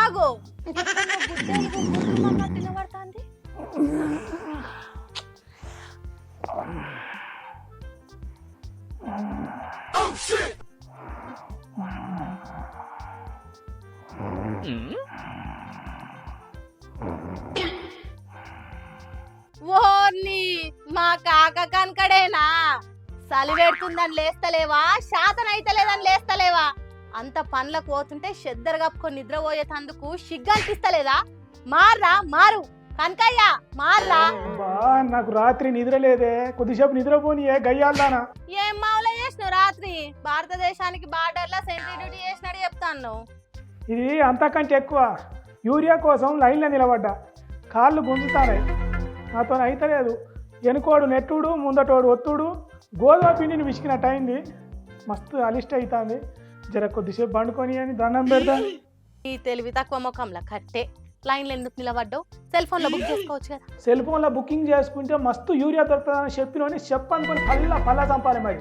ఆగో తినబడుతుంది. ఓర్ని మా కాక కనకడేనా చలి పెడుతుందని లేస్తలేవా, శాతనైతలేదని లేస్తలేవా? అంత పనులకు పోతుంటే చెద్దరు కప్పుకొని నిద్రపోయేటందుకు సిగ్గు అనిపిస్తలేదా? మార్రా మారు కనకయ్య మార్రా. నాకు రాత్రి నిద్ర లేదే, కొద్దిసేపు నిద్రపోని గయ్యాలదానా. ఏం మావులో చేసినావు రాత్రి? భారతదేశానికి బార్డర్లో సెంట్రీ డ్యూటీ చేసినాడు చెప్తాను. ఇది అంతకంటే ఎక్కువ. యూరియా కోసం లైన్లో నిలబడ్డా, కాళ్ళు గుంజుతానాయి, నాతో అయితలేదు. వెనుకోడు నెట్టుడు, ముందటోడు ఒత్తుడు, గోధుమ పిండిని విసికినట్టు అయింది. మస్తు అలిస్ట్ అవుతుంది. జర కొద్దిసేపు పండుకొని అని దండం పెడతా. ఈ తెలివి తక్కువ ముఖంలో కట్టే లైన్లో ఎందుకు నిలబడ్డావు? సెల్ ఫోన్లో బుక్ చేసుకోవచ్చు కదా. సెల్ ఫోన్లో బుకింగ్ చేసుకుంటే మస్తు యూరియా దొరుకుతుందని చెప్పినోని చెప్పనుకొని పల్లా చంపాలి. మరి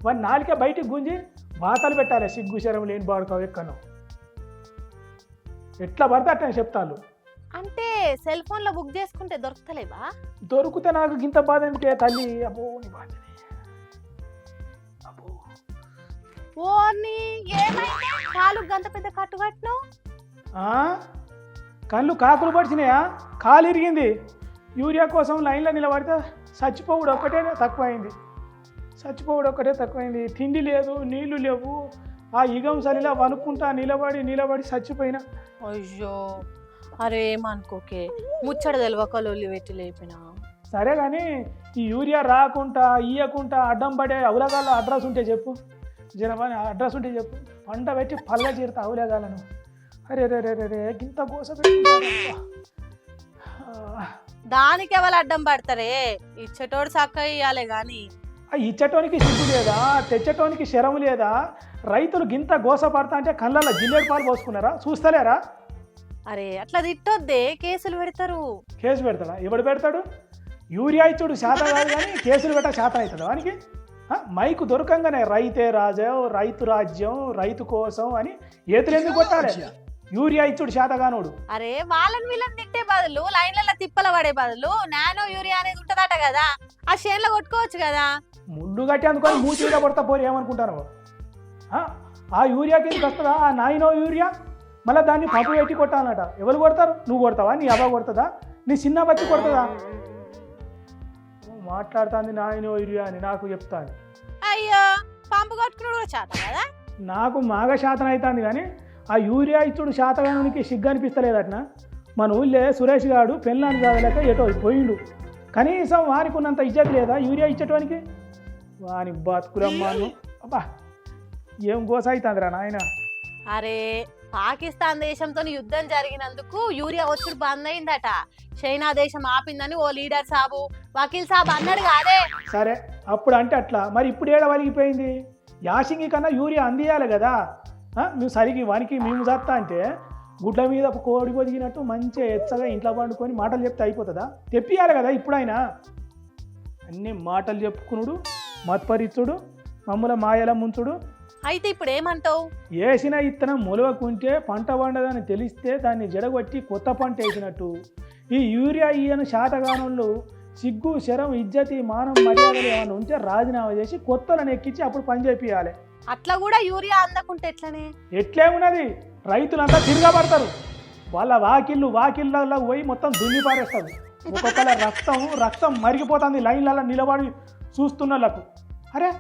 వాడి నాలుకే బయటికి గుంజి వాతలు పెట్టాలి. సిగ్గు శరం లేని బాడుకో ఎక్కను ఎట్లా పడితే అట్లా చెప్తాను. అంటే సెల్ ఫోన్లో బుక్ చేసుకుంటే దొరుకుతలేవా? దొరికితే నాకు గింత బాధ ఎందుకే తల్లి. అబ్బో నీ బాధ. అబ్బో ఓర్ని ఏమైంది? కాలు గంత పెద్ద కట్టు కట్టును. కళ్ళు కాకులు పడిచినాయా? కాలు ఇరిగింది. యూరియా కోసం లైన్లో నిలబడితే చచ్చిపోవుడు ఒక్కటే తక్కువైంది. తిండి లేదు, నీళ్లు లేవు. ఆ ఇగం సలిలా వనుక్కుంటా నిలబడి చచ్చిపోయినా. అయ్యో అరే ఏమనుకోకే, ముచ్చట తెలియకలోళ్ళు పెట్టి లేపినా. సరే కానీ ఈ యూరియా రాకుండా ఇయ్యకుండా అడ్డం పడే అవులగాళ్ళ అడ్రస్ ఉంటే చెప్పు. జనవాణి అడ్రస్ ఉంటే చెప్పు. పంట పెట్టి పల్ల చేరుతా అవులగాళ్ళను. అరే రే రే రే గింత గోస దానికి ఎవరు అడ్డం పడతారే? ఇచ్చేటోడు చక్క ఇయ్యాలే గాని. ఇచ్చటోనికి సిగ్గు లేదా? తెచ్చటోనికి శరం లేదా? రైతులు గింత గోస పడతా అంటే కళ్ళల్లో జిల్లేడు పాలు పోసుకున్నారా? చూస్తలేరా? అరే అట్లా తిట్టొద్దే, కేసులు పెడతారు. కేసు పెడతాడా? ఎవడు పెడతాడు? యూరియా ఇచ్చుడు శాతం కాదు కానీ కేసులు పెట్ట శాతం అవుతుంది వానికి. మైకు దొరకంగానే రైతే రాజ్యం, రైతు రాజ్యం, రైతు కోసం అని ఏతులు ఎందుకు కొట్టాలి? యూరియా ఇచ్చుడు శాతగానోడు. అరే వాళ్ళని వీళ్ళని తిట్టే బదులు, లైన్లలో తిప్పల పడే బదులు నానో యూరియా అనేది ఉంటదట కదా, ఆ షేన్లో కొట్టుకోవచ్చు కదా. ముళ్ళు గట్టి అందుకొని మూతి మీద పడతా పోరు ఏమనుకుంటాను. ఆ యూరియా కిందకి వస్తుందా ఆ నాయనో యూరియా? మళ్ళీ దాన్ని పంపు పెట్టి కొట్టాలన్నట. ఎవరు కొడతారు? నువ్వు కొడతావా? నీ అబ్బా కొడుతుందా? నీ చిన్న బచ్చి కొడుతుందా? మాట్లాడుతుంది నాయనో యూరియా అని నాకు చెప్తాను. అయ్యో పంపు కొట్టుకున్నాడు కూడా శాతం కదా. నాకు మాగ శాతం అవుతుంది కానీ ఆ యూరియా ఇచ్చుడు శాతగానికి సిగ్గు అనిపిస్తలేదట్నా. మన ఊళ్ళే సురేష్ గారు పెళ్ళాన్ని చదవలేక ఎటో పోయిండు. కనీసం వానికి ఉన్నంత ఇజ్జత్ లేదా యూరియా ఇచ్చేటోనికి? వాని బతుకులమ్మాను. అబ్బా ఏం గోస అవుతుందిరా నాయన. అరే పాకిస్తాన్ దేశంతో యుద్ధం జరిగినందుకు యూరియా వచ్చుడు బంద్ అయిందట. చైనా దేశం ఆపిందని ఓ లీడర్ సాబు, వకీల్ సాబ్ అన్నాడు కాదే. సరే అప్పుడు అంటే అట్లా, మరి ఇప్పుడు ఏడ వలిగిపోయింది? యాసింగి కన్నా యూరియా అందియాలి కదా. నువ్వు సరికి వానికి మేము చేస్తా అంటే గుడ్ల మీద కోడి పొదిగినట్టు మంచిగా ఎచ్చగా ఇంట్లో పండుకొని మాటలు చెప్తే అయిపోతుందా? తెప్పియాలి కదా ఇప్పుడైనా. అన్ని మాటలు చెప్పుకునుడు, మత్పరిచ్చుడు, మమ్మల మాయల ముంచుడు. అయితే ఇప్పుడు ఏమంటావు? వేసిన ఇత్తనం మొలవకుంటే పంట పండదని తెలిస్తే దాన్ని జడగొట్టి కొత్త పంట వేసినట్టు ఈ యూరియా ఈయన శాతగానంలో సిగ్గు శరం ఇజ్జతి మానం మర్యాదలు ఏమైనా ఉంటే రాజీనామా చేసి కొత్తలను ఎక్కించి అప్పుడు పని చేపియాలి. అట్లా కూడా యూరియా అందకుంటే ఎట్లనే? ఎట్లేమున్నది, రైతులంతా తిరగబడతారు. వాళ్ళ వాకిళ్ళలో పోయి మొత్తం దున్ని పారేస్తారు. ఒక్కొక్కల రక్తం మరిగిపోతుంది లైన్లలో నిలబడి చూస్తున్నలకు. అరే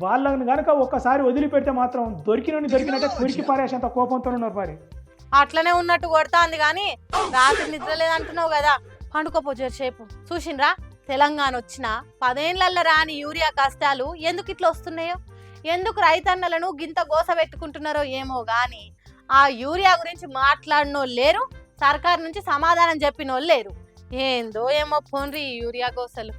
వాళ్ళని కనుక ఒక్కసారి వదిలిపెడితే మాత్రం దొరికినట్టే కొరికి పారేసేంత కోపంతో ఉన్నారు. మరి అట్లనే ఉన్నట్టు కొడతాంది కానీ రాత్రి నిద్ర లేదంటున్నావు కదా, పండుకోపో జరసేపు. చూసిండ్రా తెలంగాణ వచ్చిన 10 ఏళ్లలో రాని యూరియా కష్టాలు ఎందుకు ఇట్లా వస్తున్నాయో, ఎందుకు రైతన్నలను గింత గోస పెట్టుకుంటున్నారో ఏమో గాని ఆ యూరియా గురించి మాట్లాడినోళ్ళు లేరు, సర్కారు నుంచి సమాధానం చెప్పినోళ్ళు లేరు. ఏందో ఏమో పోన్రి యూరియా గోసలు.